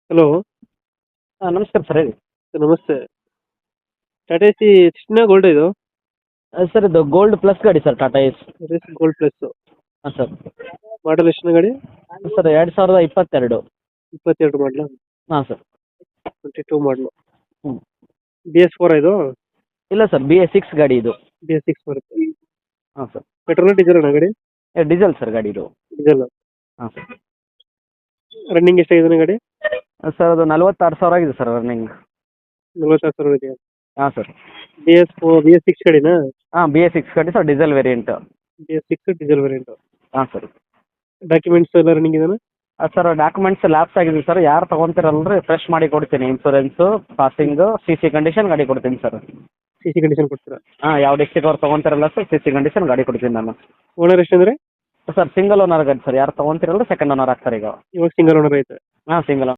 Hello. ನಮಸ್ಕಾರ sir ಹೇಳಿ. Sir ನಮಸ್ತೆ. ಟಾಟಾ ಎಸಿ ಚಿನ್ನ ಗೋಲ್ಡ್ ಇದು? ಸರ್ ಇದು ಗೋಲ್ಡ್ ಪ್ಲಸ್ ಗಾಡಿ sir, Tata ace. Race gold plus. ಹಾಂ ಸರ್. ಮಾಡಲ್ ಎಷ್ಟನೇ ಗಾಡಿ? ಸರ್ 2022. 22 ಮಾಡಲ? ಹಾಂ ಸರ್. 22 ಮಾಡಲು. ಹ್ಞೂ. BS4 ಇದು? ಇಲ್ಲ ಸರ್, BS6 ಗಾಡಿ ಇದು. BS6 ಬರುತ್ತೆ. ಹಾಂ ಸರ್. ಪೆಟ್ರೋಲ್ ಡೀಸೆಲ್ ಅಣ್ಣ ಗಾಡಿ? ಡೀಸೆಲ್ ಸರ್ ಗಾಡಿ ಇದು. ಡೀಸೆಲ್. ಹಾಂ ಸರ್. ರನ್ನಿಂಗ್ ಎಷ್ಟಾಗಿದೆ ಗಾಡಿ? ಸರ್ ಅದು 46,000 ಆಗಿದೆ ಸರ್ ರನ್ನಿಂಗ್. 46,000 ಇದೆಯಾ? ಹಾಂ ಸರ್. BS6 ಗಾಡಿನಾ? ಹಾಂ, BS6 ಗಾಡಿ sir, diesel variant. BS6 diesel variant. ಹಾಂ ಸರ್. ಡಾಕ್ಯುಮೆಂಟ್ಸ್ ಎಲ್ಲ ರನ್ನಿಂಗ್ ಇದೆನಾ? ಸರ್ ಡಾಕ್ಯುಮೆಂಟ್ಸ್ ಲ್ಯಾಪ್ಸ್ ಆಗಿದೆ ಸರ್. ಯಾರು ತೊಗೊತೀರಲ್ರಿ ಫ್ರೆಶ್ ಮಾಡಿ ಕೊಡ್ತೀನಿ. ಇನ್ಸೂರೆನ್ಸು, ಪಾಸಿಂಗು, CC ಕಂಡೀಷನ್ ಗಾಡಿ ಕೊಡ್ತೀನಿ ಸರ್. CC ಕಂಡೀಷನ್ ಕೊಡ್ತೀರಾ? ಹಾಂ, ಯಾವ ಡಿಸ್ಟಿಕ್ ಅವ್ರು ತೊಗೊತೀರಲ್ಲ ಸರ್, CC ಕಂಡೀಷನ್ ಗಾಡಿ ಕೊಡ್ತೀನಿ ನಾನು. ಓನರ್ ಎಷ್ಟಂದ್ರೆ? ಸರ್ ಸಿಂಗಲ್ ಓನರ್ ಗಾಡಿ ಸರ್. ಯಾರು ತೊಗೊತೀರಲ್ಲ ಸೆಕೆಂಡ್ ಓನರ್ ಆಗ್ತಾರೆ ಈಗ. ಇವಾಗ ಸಿಂಗಲ್ ಓನರ್ ಐತೆ? ಹಾಂ, ಸಿಂಗಲ್.